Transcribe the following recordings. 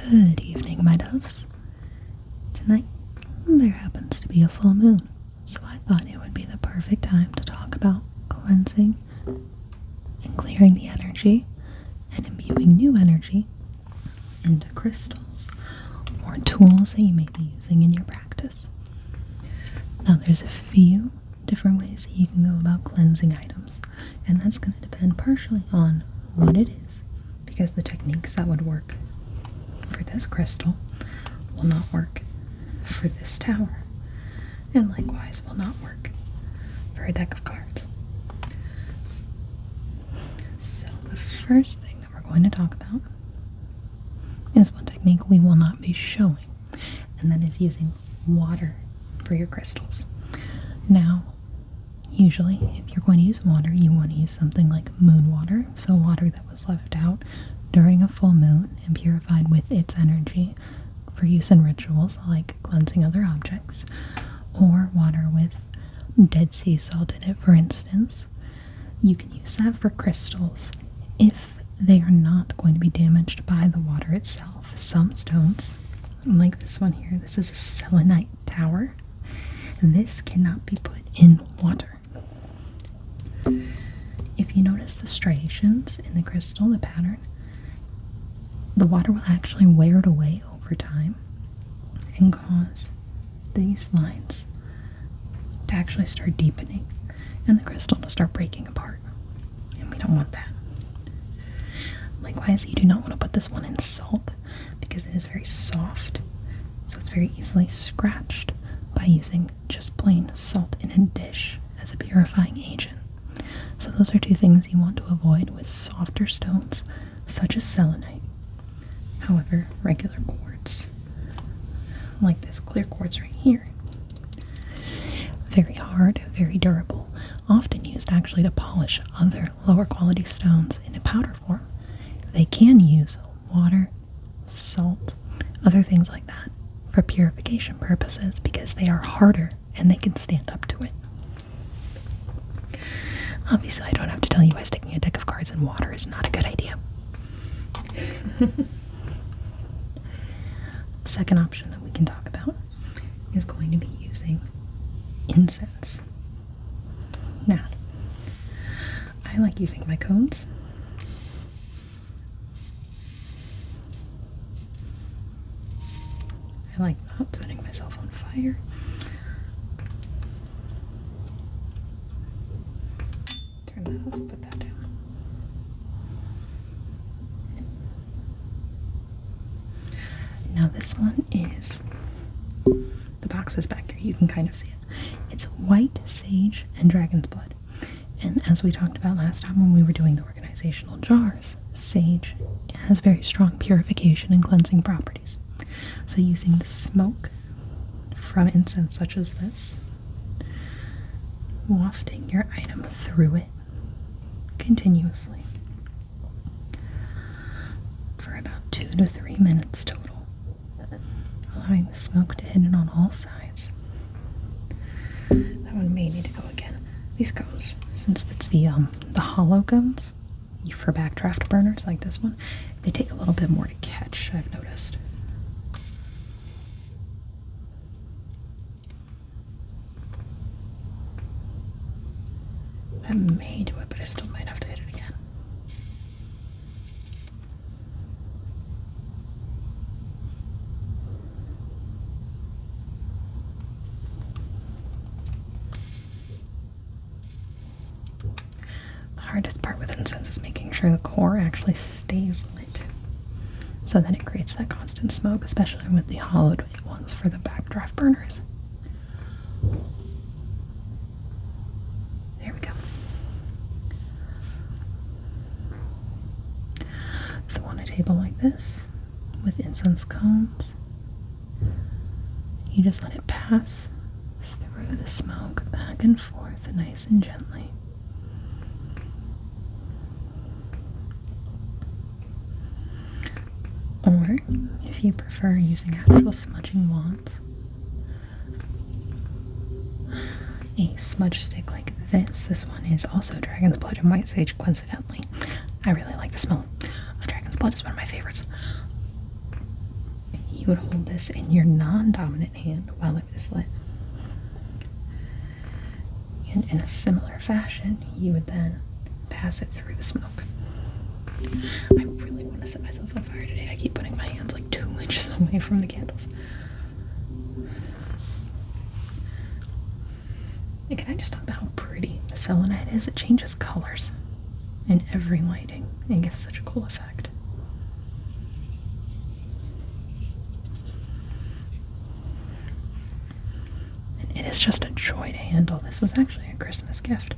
Good evening, my doves. Tonight, there happens to be a full moon, so I thought it would be the perfect time to talk about cleansing and clearing the energy and imbuing new energy into crystals or tools that you may be using in your practice. Now, there's a few different ways that you can go about cleansing items, and that's going to depend partially on what it is, because the techniques that would work for this crystal will not work for this tower, and likewise will not work for a deck of cards. So the first thing that we're going to talk about is one technique we will not be showing, and that is using water for your crystals. Now, usually if you're going to use water, you want to use something like moon water, so water that was left out during a full moon and purified with its energy for use in rituals like cleansing other objects, or water with Dead Sea salt in it, for instance. You can use that for crystals if they are not going to be damaged by the water itself. Some stones, like this one here, this is a selenite tower. This cannot be put in water. If you notice the striations in the crystal, the pattern, the water will actually wear it away over time and cause these lines to actually start deepening and the crystal to start breaking apart. And we don't want that. Likewise, you do not want to put this one in salt because it is very soft, so it's very easily scratched by using just plain salt in a dish as a purifying agent. So those are two things you want to avoid with softer stones such as selenite. However, regular quartz, like this clear quartz right here, very hard, very durable, often used actually to polish other lower quality stones in a powder form. They can use water, salt, other things like that for purification purposes because they are harder and they can stand up to it. Obviously, I don't have to tell you why sticking a deck of cards in water is not a good idea. Second option that we can talk about is going to be using incense. Now, I like using my cones. I like not setting myself on fire. Turn that off, put that down. Now this one is, the box is back here, you can kind of see it. It's white sage and dragon's blood. And as we talked about last time when we were doing the organizational jars, sage has very strong purification and cleansing properties. So using the smoke from incense such as this, wafting your item through it continuously for about 2 to 3 minutes total, allowing the smoke to hit it on all sides. That one may need to go again. These cones, since it's the hollow cones, for backdraft burners like this one, they take a little bit more to catch, I've noticed. I may do it, but I still might have to hit it again. The hardest part with incense is making sure the core actually stays lit so that it creates that constant smoke, especially with the hollowed ones for the backdraft burners. There we go. So on a table like this, with incense cones, you just let it pass through the smoke back and forth nice and gently. Or, if you prefer using actual smudging wands, a smudge stick like this one is also dragon's blood and white sage, coincidentally. I really like the smell of dragon's blood, it's one of my favorites. you would hold this in your non-dominant hand while it was lit. And in a similar fashion, you would then pass it through the smoke. I really want to set myself on fire today. I keep putting my hands like 2 inches away from the candles. And can I just talk about how pretty the selenite is? It changes colors in every lighting and gives such a cool effect. And it is just a joy to handle. This was actually a Christmas gift,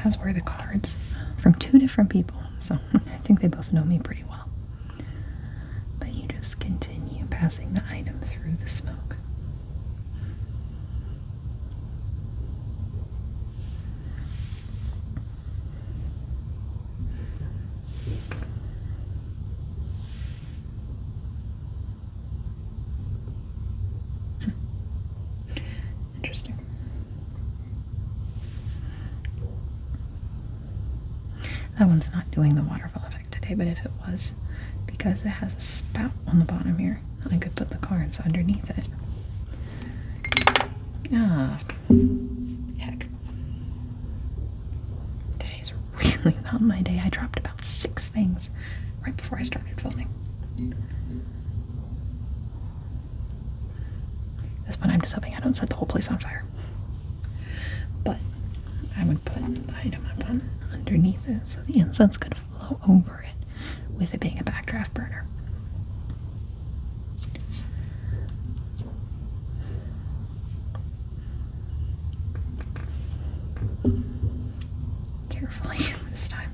as were the cards from 2 different people. So I think they both know me pretty well. But you just continue passing the item through the smoke. Interesting. That one's not doing the waterfall effect today, but if it was, because it has a spout on the bottom here, I could put the cards underneath it. Ah, heck. Today's really not my day. I dropped about 6 things right before I started filming. This one I'm just hoping I don't set the whole place on fire. But I would put the item I want underneath it so the incense could flow over it with it being a backdraft burner. Carefully this time.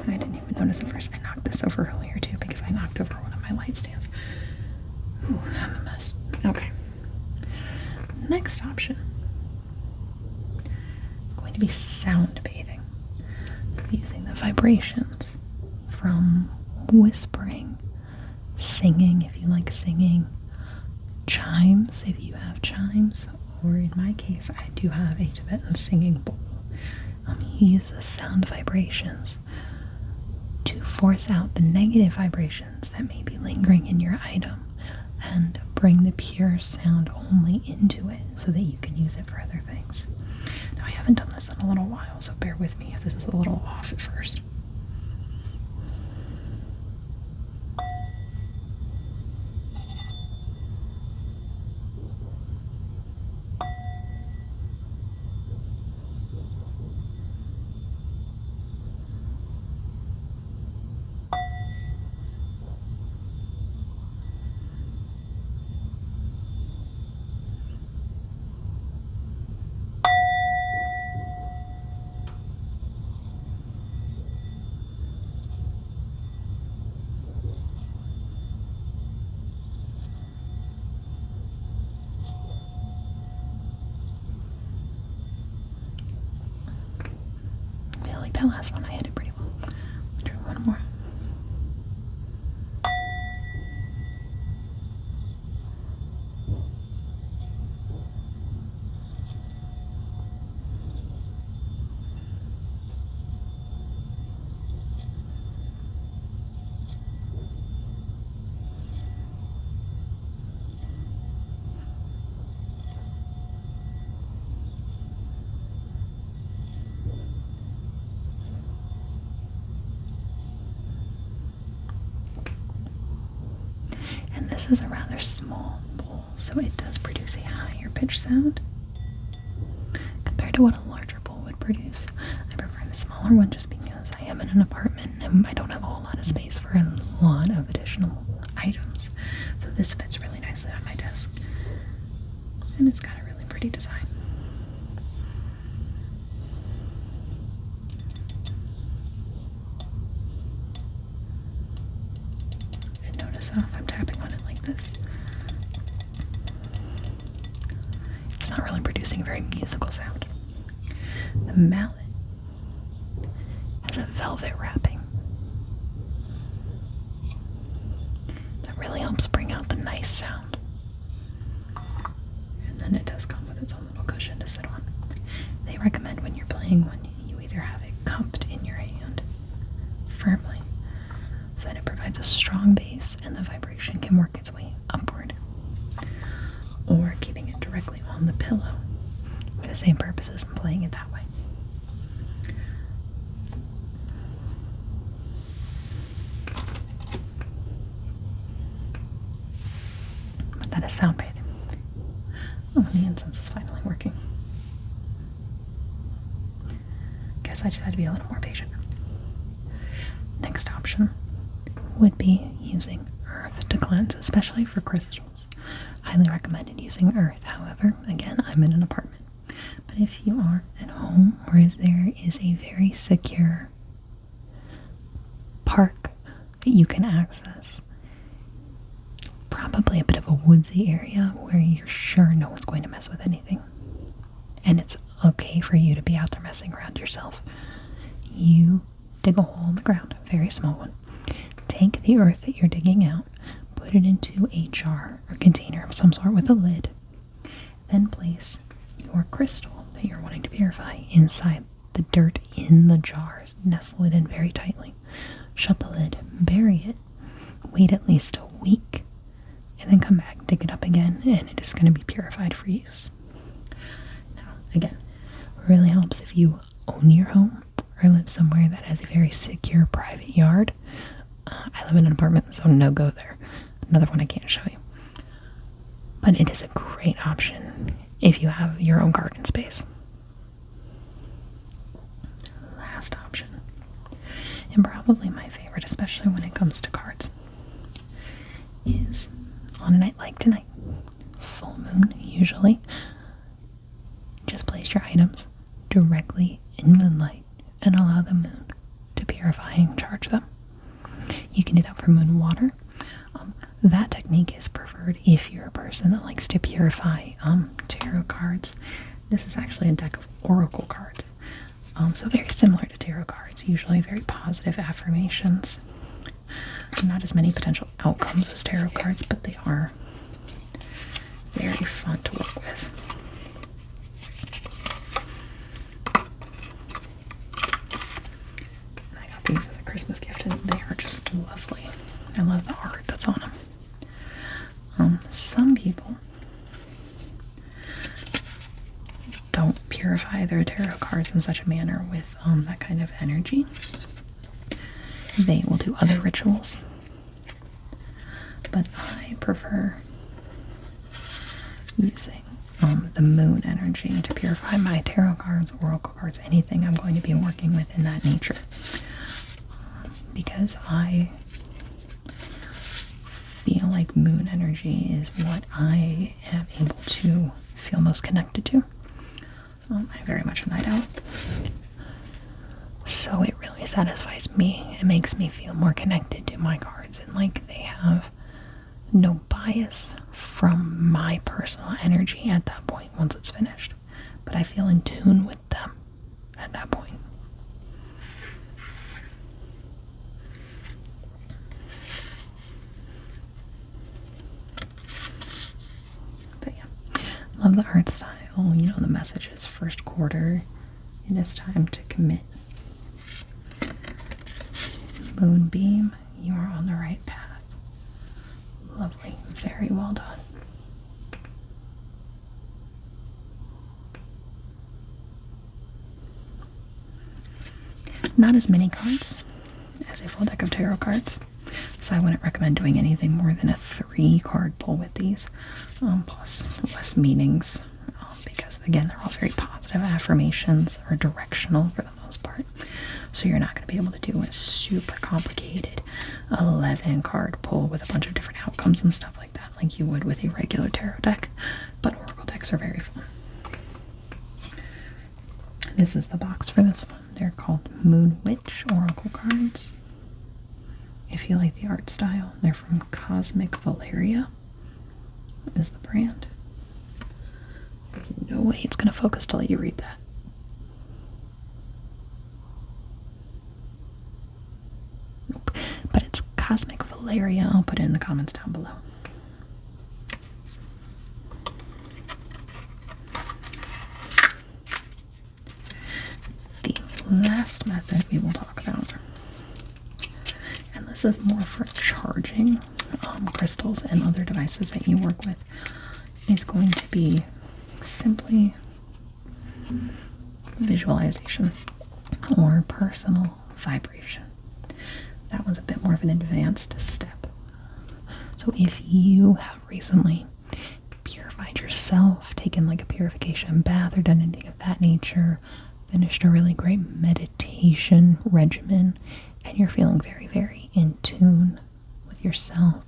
I didn't even notice at first. I knocked this over earlier too because I knocked over one of my light stands. Ooh, I'm a mess. Okay. Next option is going to be sound bathing. So using the vibrations from whispering, singing if you like singing, chimes if you have chimes, or in my case, I do have a Tibetan singing bowl. You use the sound vibrations to force out the negative vibrations that may be lingering in your item and bring the pure sound only into it so that you can use it for other things. Now, I haven't done this in a little while, so bear with me if this is a little off at first. That last one I hit it pretty well. Let's try one more. This is a rather small bowl, so it does produce a higher pitch sound compared to what a larger bowl would produce. I prefer the smaller one just because I am in an apartment and I don't have a whole lot of space for a lot of additional items. So this fits really nicely on my desk. And it's got a really pretty design. And notice how if I'm tapping on it like this, it's not really producing a very musical sound. The mallet has a velvet wrapping that really helps bring out the nice sound. And then it does come with its own little cushion to sit on. They recommend when you're playing one, you either have it cupped in your hand firmly so that it provides a strong base and the vibration can work its way upward, or keeping it directly on the pillow for the same purposes and playing it that way. But that is sound bathing. Oh, the incense is finally working. Guess I just had to be a little more patient. Next option would be using earth to cleanse, especially for crystals. Highly recommended using earth. However, again, I'm in an apartment. But if you are at home, where there is a very secure park that you can access, probably a bit of a woodsy area where you're sure no one's going to mess with anything, and it's okay for you to be out there messing around yourself, you dig a hole in the ground, a very small one. Take the earth that you're digging out, put it into a jar or container of some sort with a lid, then place your crystal that you're wanting to purify inside the dirt in the jar. Nestle it in very tightly. Shut the lid, bury it, wait at least a week, and then come back, dig it up again, and it is going to be purified for use. Now, again, it really helps if you own your home or live somewhere that has a very secure private yard. I live in an apartment, so no go there. Another one I can't show you. But it is a great option if you have your own garden space. Last option, and probably my favorite, especially when it comes to cards, is on a night like tonight, full moon usually, just place your items directly in moonlight and allow the moon to purify and charge them. You can do that for moon water. That technique is preferred if you're a person that likes to purify tarot cards. This is actually a deck of oracle cards. So very similar to tarot cards, usually very positive affirmations. Not as many potential outcomes as tarot cards, but they are very fun to work with. And I got these as a Christmas gift, and they are just lovely. I love the art that's on them. Some people don't purify their tarot cards in such a manner with that kind of energy. They will do other rituals, but I prefer using the moon energy to purify my tarot cards, oracle cards, anything I'm going to be working with in that nature, because I feel like moon energy is what I am able to feel most connected to. I'm very much a night owl, so it really satisfies me. It makes me feel more connected to my cards, and like they have no bias from my personal energy at that point once it's finished, but I feel in tune with them at that point. But yeah, love the art style. You know, the message is first quarter, it is time to commit. Moonbeam, you are on the right path. Lovely, very well done. Not as many cards as a full deck of tarot cards, so I wouldn't recommend doing anything more than a 3-card pull with these, plus less meanings, because again, they're all very positive affirmations or directional for the most part. So you're not going to be able to do a super complicated 11-card pull with a bunch of different outcomes and stuff like that, like you would with a regular tarot deck. But oracle decks are very fun. This is the box for this one. They're called Moon Witch Oracle cards. If you like the art style, they're from Cosmic Valeria is the brand. There's no way it's going to focus till you read that. Nope. But it's Cosmic Valeria. I'll put it in the comments down below. last method we will talk about, and this is more for charging crystals and other devices that you work with, is going to be simply visualization or personal vibration. That one's a bit more of an advanced step. So if you have recently purified yourself, taken like a purification bath or done anything of that nature, finished a really great meditation regimen, and you're feeling very, very in tune with yourself,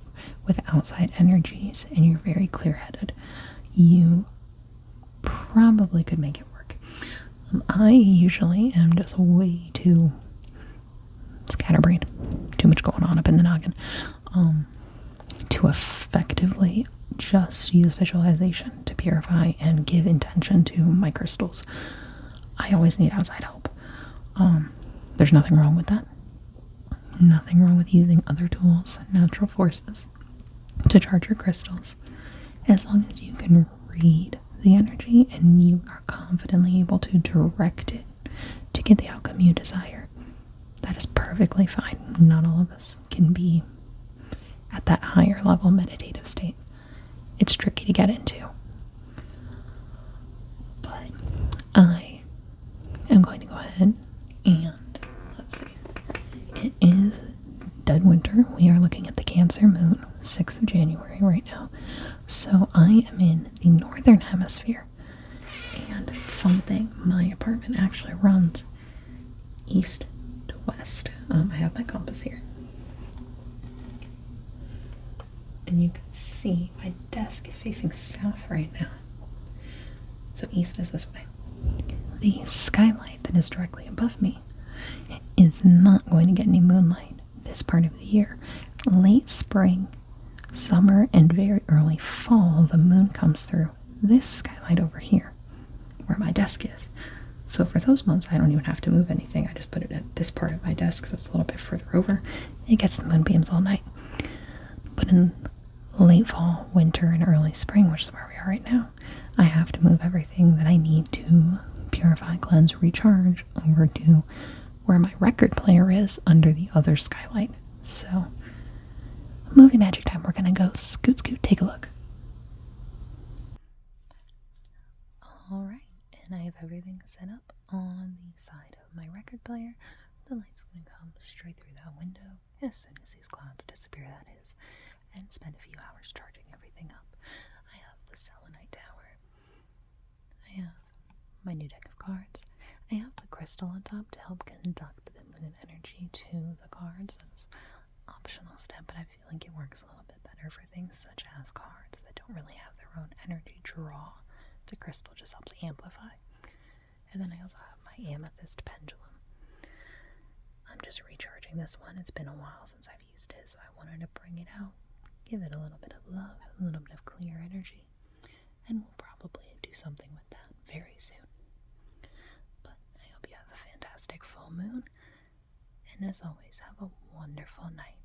with outside energies, and you're very clear-headed, you probably could make it work. I usually am just way too scatterbrained, too much going on up in the noggin, to effectively just use visualization to purify and give intention to my crystals. I always need outside help. There's nothing wrong with that. Nothing wrong with using other tools, natural forces, to charge your crystals, as long as you can read the energy and you are confidently able to direct it to get the outcome you desire. That is perfectly fine. Not all of us can be at that higher level meditative state. It's tricky to get into. But I am going to go ahead and, let's see, it is dead winter. We are looking at the Cancer moon, 6th of January right now. So I am in the northern hemisphere. And fun thing, my apartment actually runs east to west. I have my compass here. And you can see my desk is facing south right now. So east is this way. The skylight that is directly above me is not going to get any moonlight this part of the year. Late spring, summer, and very early fall, the moon comes through this skylight over here, where my desk is. So for those months, I don't even have to move anything. I just put it at this part of my desk, so it's a little bit further over. It gets the moonbeams all night. But in late fall, winter, and early spring, which is where we are right now, I have to move everything that I need to purify, cleanse, recharge over to where my record player is under the other skylight. So, movie magic time. We're gonna go scoot, take a look. Alright, and I have everything set up on the side of my record player. The light's gonna come straight through that window as soon as these clouds disappear, that is, and spend a few hours charging everything up. I have the selenite tower. I have my new deck of cards. I have the crystal on top to help conduct the moon energy to the cards. That's an optional step, but I feel like it works a little bit better for things such as cards that don't really have their own energy draw. The crystal just helps amplify. And then I also have my amethyst pendulum. I'm just recharging this one. It's been a while since I've used it, so I wanted to bring it out, give it a little bit of love, a little bit of clear energy, and we'll probably do something with that very soon. But I hope you have a fantastic full moon, and as always, have a wonderful night.